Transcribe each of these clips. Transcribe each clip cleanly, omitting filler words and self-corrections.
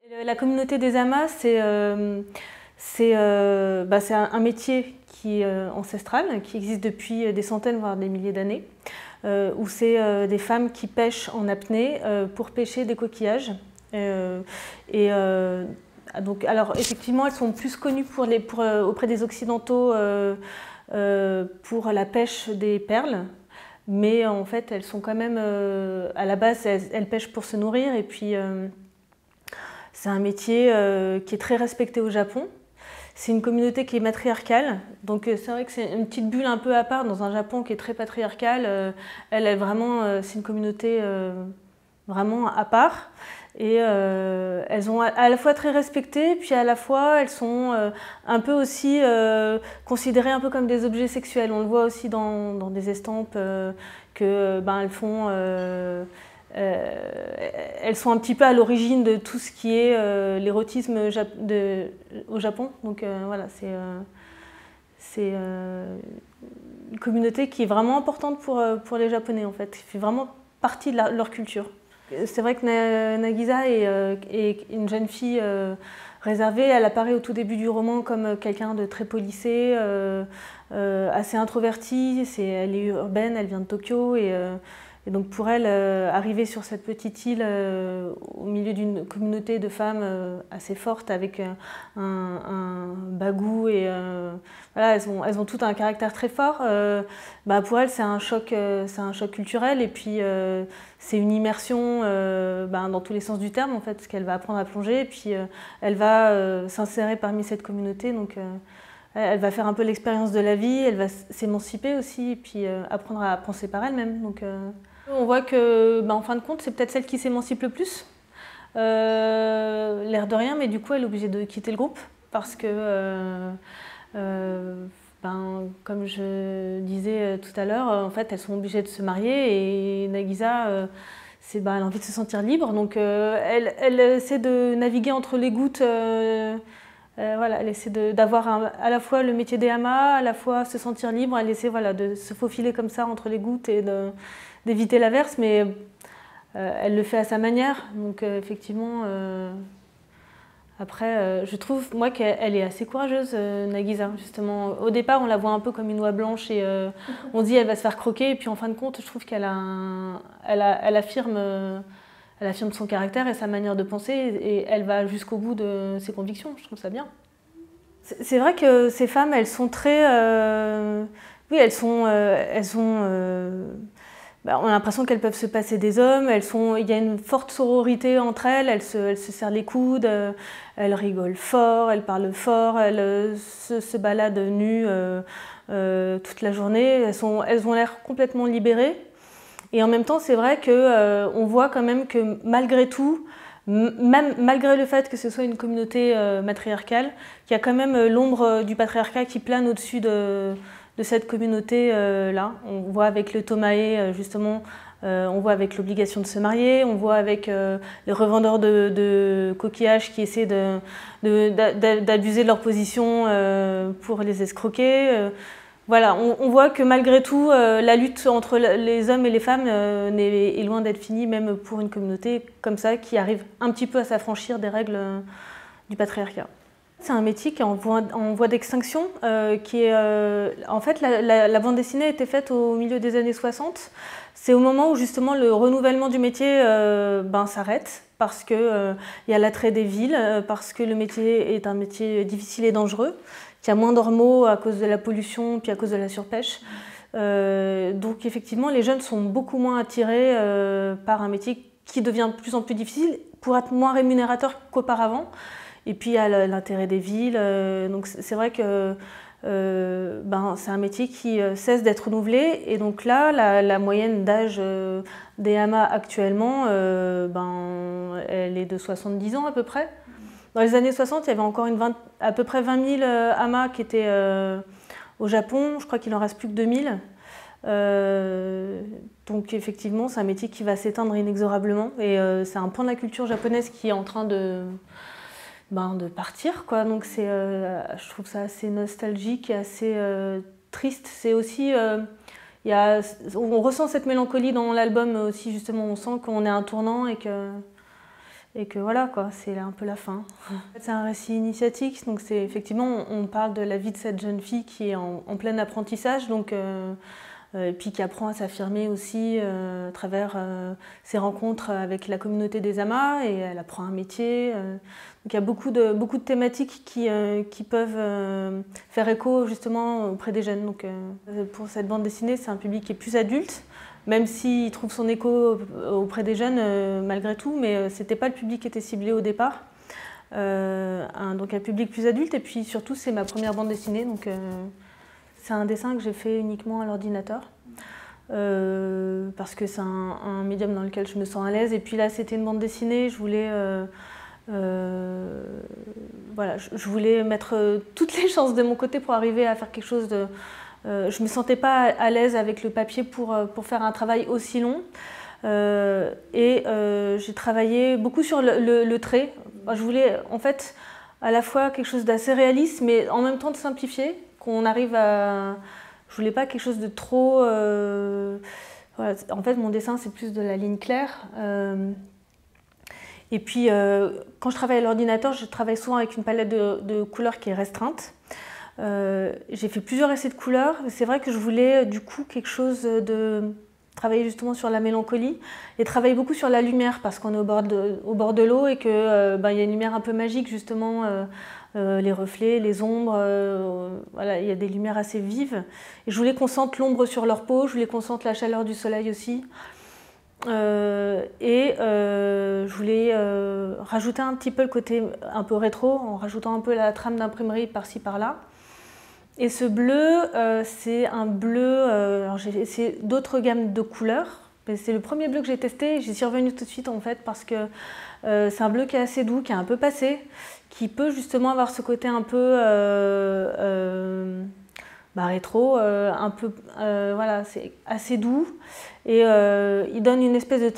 La communauté des amas, c'est un métier qui est ancestral, qui existe depuis des centaines, voire des milliers d'années, où c'est des femmes qui pêchent en apnée pour pêcher des coquillages. Alors effectivement, elles sont plus connues auprès des Occidentaux pour la pêche des perles. Mais en fait, elles sont quand même, à la base, elles pêchent pour se nourrir. Et puis, c'est un métier qui est très respecté au Japon. C'est une communauté qui est matriarcale. Donc, c'est vrai que c'est une petite bulle un peu à part dans un Japon qui est très patriarcal. C'est une communauté vraiment à part. Et elles sont à la fois très respectées, puis à la fois elles sont un peu aussi considérées un peu comme des objets sexuels. On le voit aussi dans des estampes elles font. Elles sont un petit peu à l'origine de tout ce qui est l'érotisme au Japon. Donc voilà, c'est une communauté qui est vraiment importante pour les Japonais en fait, qui fait vraiment partie de leur culture. C'est vrai que Nagisa est une jeune fille réservée. Elle apparaît au tout début du roman comme quelqu'un de très policé, assez introvertie. Elle est urbaine, elle vient de Tokyo. Et donc pour elle, arriver sur cette petite île au milieu d'une communauté de femmes assez forte avec un bagou voilà, elles ont tout un caractère très fort. Pour elle, c'est un choc culturel et puis c'est une immersion dans tous les sens du terme en fait, parce qu'elle va apprendre à plonger et puis elle va s'insérer parmi cette communauté. Donc elle va faire un peu l'expérience de la vie, elle va s'émanciper aussi et puis apprendre à penser par elle-même. Donc on voit que, en fin de compte, c'est peut-être celle qui s'émancipe le plus, l'air de rien, mais du coup, elle est obligée de quitter le groupe parce que, comme je disais tout à l'heure, en fait, elles sont obligées de se marier et Nagisa, elle a envie de se sentir libre, donc elle essaie de naviguer entre les gouttes. Voilà, elle essaie d'avoir à la fois le métier des hamas, à la fois se sentir libre, elle essaie de se faufiler comme ça entre les gouttes et d'éviter l'averse, mais elle le fait à sa manière. Donc effectivement, après, je trouve moi qu'elle est assez courageuse, Nagisa, justement. Au départ, on la voit un peu comme une oie blanche et on dit elle va se faire croquer, et puis en fin de compte, je trouve qu'elle elle affirme son caractère et sa manière de penser et elle va jusqu'au bout de ses convictions. Je trouve ça bien. C'est vrai que ces femmes, elles sont très... oui, on a l'impression qu'elles peuvent se passer des hommes. Il y a une forte sororité entre elles. Elles se serrent les coudes, elles rigolent fort, elles parlent fort, elles se baladent nues toute la journée. Elles ont l'air complètement libérées. Et en même temps, c'est vrai qu'on voit quand même que malgré tout, même malgré le fait que ce soit une communauté matriarcale, qu'il y a quand même l'ombre du patriarcat qui plane au-dessus de cette communauté-là. On voit avec le tomae, justement, on voit avec l'obligation de se marier, on voit avec les revendeurs de coquillages qui essaient d'abuser de leur position pour les escroquer. Voilà, on voit que malgré tout, la lutte entre les hommes et les femmes est loin d'être finie, même pour une communauté comme ça qui arrive un petit peu à s'affranchir des règles du patriarcat. C'est un métier qui est en voie d'extinction, en fait, la bande dessinée a été faite au milieu des années 60. C'est au moment où justement le renouvellement du métier s'arrête, parce qu'il y a l'attrait des villes, parce que le métier est un métier difficile et dangereux, qu'il y a moins d'ormeaux à cause de la pollution puis à cause de la surpêche. Donc effectivement, les jeunes sont beaucoup moins attirés par un métier qui devient de plus en plus difficile pour être moins rémunérateur qu'auparavant. Et puis il y a l'intérêt des villes. Donc c'est vrai que c'est un métier qui cesse d'être renouvelé. Et donc là, la moyenne d'âge des hamas actuellement, elle est de 70 ans à peu près. Dans les années 60, il y avait encore à peu près 20 000 hamas qui étaient au Japon. Je crois qu'il en reste plus que 2000. Donc effectivement, c'est un métier qui va s'éteindre inexorablement. Et c'est un pan de la culture japonaise qui est en train de partir, quoi. Donc je trouve ça assez nostalgique et assez triste. C'est aussi... on ressent cette mélancolie dans l'album aussi, justement. On sent qu'on est à un tournant et que... et que voilà, quoi, c'est un peu la fin. C'est un récit initiatique, donc c'est effectivement, on parle de la vie de cette jeune fille qui est en plein apprentissage, donc, et puis qui apprend à s'affirmer aussi à travers ses rencontres avec la communauté des amas, et elle apprend un métier. Donc il y a beaucoup de thématiques qui peuvent faire écho justement auprès des jeunes. Donc, pour cette bande dessinée, c'est un public qui est plus adulte, même s'il trouve son écho auprès des jeunes malgré tout, mais ce n'était pas le public qui était ciblé au départ. Donc un public plus adulte, et puis surtout c'est ma première bande dessinée, donc c'est un dessin que j'ai fait uniquement à l'ordinateur, parce que c'est un médium dans lequel je me sens à l'aise, et puis là c'était une bande dessinée, je voulais... voilà, je voulais mettre toutes les chances de mon côté pour arriver à faire quelque chose de... je ne me sentais pas à l'aise avec le papier pour faire un travail aussi long. J'ai travaillé beaucoup sur le trait. Je voulais en fait à la fois quelque chose d'assez réaliste, mais en même temps de simplifié, qu'on arrive à... Je voulais pas quelque chose de trop... Voilà. En fait, mon dessin, c'est plus de la ligne claire. Et puis, quand je travaille à l'ordinateur, je travaille souvent avec une palette de couleurs qui est restreinte. J'ai fait plusieurs essais de couleurs. C'est vrai que je voulais du coup quelque chose de... travailler justement sur la mélancolie et travailler beaucoup sur la lumière, parce qu'on est au bord de l'eau et qu'il y a une lumière un peu magique justement, les reflets, les ombres, voilà, il y a des lumières assez vives. Et je voulais qu'on sente l'ombre sur leur peau, je voulais qu'on sente la chaleur du soleil aussi. Je voulais rajouter un petit peu le côté un peu rétro, en rajoutant un peu la trame d'imprimerie par-ci par-là. Et ce bleu, c'est un bleu, alors j'ai essayé d'autres gammes de couleurs, mais c'est le premier bleu que j'ai testé, et j'y suis revenue tout de suite en fait, parce que c'est un bleu qui est assez doux, qui est un peu passé, qui peut justement avoir ce côté un peu rétro, voilà, c'est assez doux, et il donne une espèce de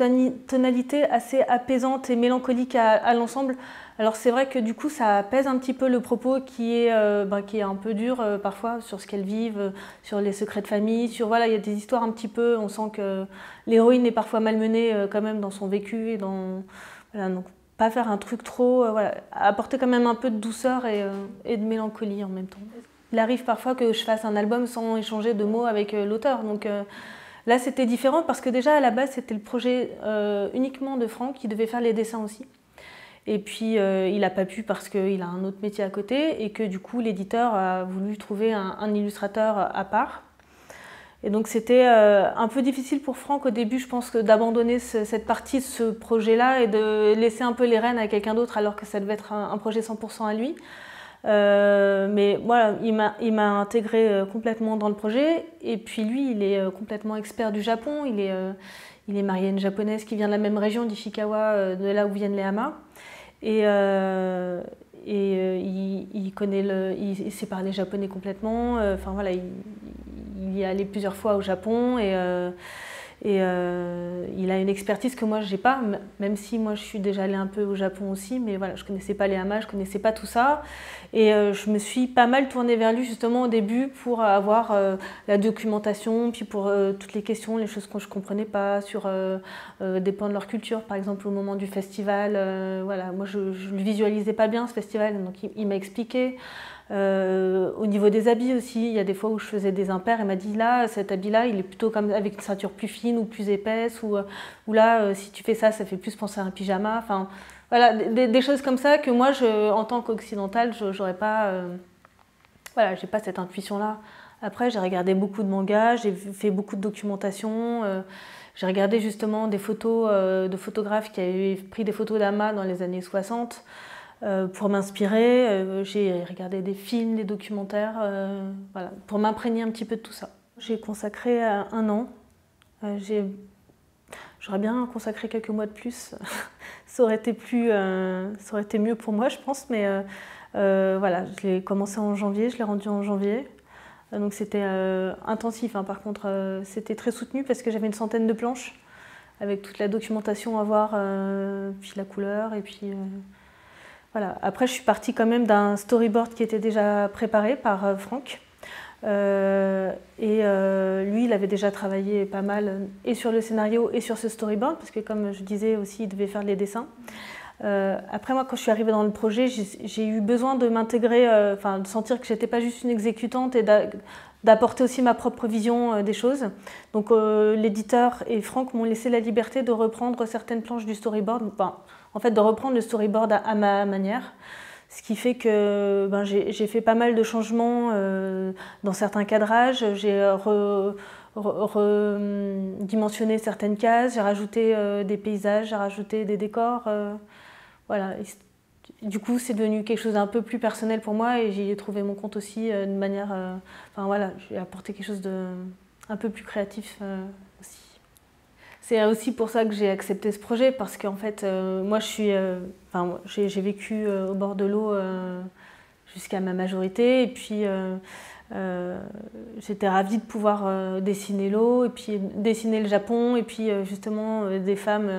tonalité assez apaisante et mélancolique à l'ensemble. Alors c'est vrai que du coup ça apaise un petit peu le propos qui est un peu dur parfois sur ce qu'elles vivent, sur les secrets de famille, voilà, il y a des histoires un petit peu, on sent que l'héroïne est parfois malmenée quand même dans son vécu, et voilà, donc pas faire un truc trop, voilà, apporter quand même un peu de douceur et de mélancolie en même temps. Il arrive parfois que je fasse un album sans échanger de mots avec l'auteur, donc là c'était différent parce que déjà à la base c'était le projet uniquement de Franck, qui devait faire les dessins aussi. Et puis il n'a pas pu parce qu'il a un autre métier à côté, et que du coup l'éditeur a voulu trouver un illustrateur à part. Et donc c'était un peu difficile pour Franck au début, je pense, d'abandonner cette partie de ce projet-là et de laisser un peu les rênes à quelqu'un d'autre, alors que ça devait être un projet 100% à lui. Mais voilà, il m'a intégré complètement dans le projet, et puis lui il est complètement expert du Japon, il est marié à une japonaise qui vient de la même région d'Ishikawa, de là où viennent les hamas, et il sait parler japonais complètement, enfin voilà, il y est allé plusieurs fois au Japon, et il a une expertise que moi je n'ai pas, même si moi je suis déjà allée un peu au Japon aussi, mais voilà, je ne connaissais pas les hamas, je ne connaissais pas tout ça, et je me suis pas mal tournée vers lui justement au début pour avoir la documentation, puis pour toutes les questions, les choses que je ne comprenais pas sur des pans de leur culture, par exemple au moment du festival, voilà, moi je ne le visualisais pas bien ce festival, donc il m'a expliqué. Au niveau des habits aussi, il y a des fois où je faisais des impairs, et m'a dit là, cet habit-là, il est plutôt comme avec une ceinture plus fine ou plus épaisse, ou là, si tu fais ça, ça fait plus penser à un pyjama. Enfin, voilà, des choses comme ça que moi, en tant qu'occidentale, j'aurais pas, voilà, j'ai pas cette intuition-là. Après, j'ai regardé beaucoup de mangas, j'ai fait beaucoup de documentation. J'ai regardé justement des photos de photographes qui avaient pris des photos d'amas dans les années 60. Pour m'inspirer, j'ai regardé des films, des documentaires, voilà, pour m'imprégner un petit peu de tout ça. J'ai consacré 1 an. J'aurais bien consacré quelques mois de plus. Ça aurait été mieux pour moi, je pense. Mais voilà, je l'ai commencé en janvier, je l'ai rendu en janvier. Donc c'était intensif, hein. Par contre, c'était très soutenu parce que j'avais une centaine de planches avec toute la documentation à voir, puis la couleur, et puis... Voilà. Après, je suis partie quand même d'un storyboard qui était déjà préparé par Franck. Lui, il avait déjà travaillé pas mal et sur le scénario et sur ce storyboard, parce que comme je disais aussi, il devait faire les dessins. Après moi, quand je suis arrivée dans le projet, j'ai eu besoin de m'intégrer, de sentir que j'étais pas juste une exécutante et d'apporter aussi ma propre vision des choses. Donc l'éditeur et Franck m'ont laissé la liberté de reprendre certaines planches du storyboard, en fait de reprendre le storyboard à ma manière. Ce qui fait que j'ai fait pas mal de changements dans certains cadrages. J'ai redimensionné certaines cases, j'ai rajouté des paysages, j'ai rajouté des décors. Voilà. Du coup, c'est devenu quelque chose d'un peu plus personnel pour moi et j'y ai trouvé mon compte aussi de manière. Voilà, j'ai apporté quelque chose de un peu plus créatif aussi. C'est aussi pour ça que j'ai accepté ce projet parce qu'en fait, moi, j'ai vécu au bord de l'eau jusqu'à ma majorité et puis j'étais ravie de pouvoir dessiner l'eau et puis dessiner le Japon et puis justement des femmes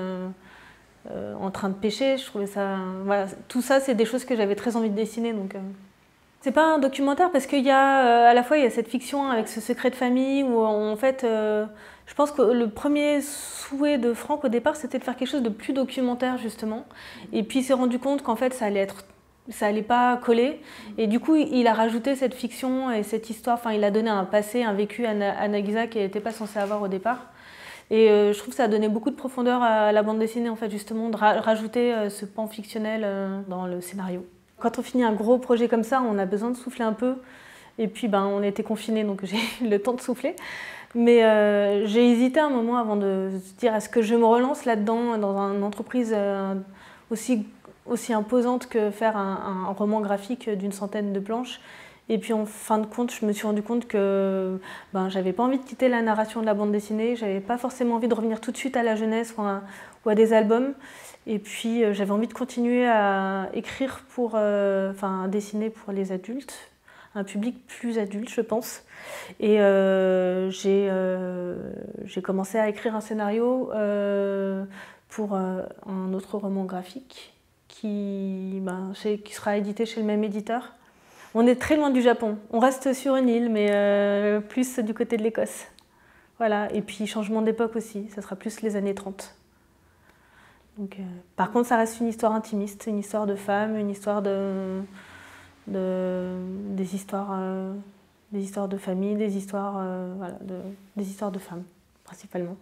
en train de pêcher. Je trouvais ça, voilà, tout ça, c'est des choses que j'avais très envie de dessiner. Donc, c'est pas un documentaire parce qu'il y a à la fois il y a cette fiction avec ce secret de famille où en fait je pense que le premier souhait de Franck au départ c'était de faire quelque chose de plus documentaire justement et puis il s'est rendu compte qu'en fait ça allait pas coller et du coup il a rajouté cette fiction et cette histoire, il a donné un passé, un vécu à Nagisa qu'elle n'était pas censée avoir au départ et je trouve que ça a donné beaucoup de profondeur à la bande dessinée en fait justement de rajouter ce pan fictionnel dans le scénario. Quand on finit un gros projet comme ça, on a besoin de souffler un peu. Et puis, on était confinés, donc j'ai eu le temps de souffler. Mais j'ai hésité un moment avant de se dire est-ce que je me relance là-dedans, dans une entreprise aussi imposante que faire un roman graphique d'une centaine de planches. Et puis en fin de compte, je me suis rendu compte que j'avais pas envie de quitter la narration de la bande dessinée, j'avais pas forcément envie de revenir tout de suite à la jeunesse ou à des albums. Et puis j'avais envie de continuer à écrire à dessiner pour les adultes, un public plus adulte, je pense. Et j'ai commencé à écrire un scénario pour un autre roman graphique qui sera édité chez le même éditeur. On est très loin du Japon. On reste sur une île, mais plus du côté de l'Écosse. Voilà. Et puis changement d'époque aussi, ça sera plus les années 30. Donc, par contre, ça reste une histoire intimiste, une histoire de femme, une histoire des histoires de famille, des histoires de femmes, principalement.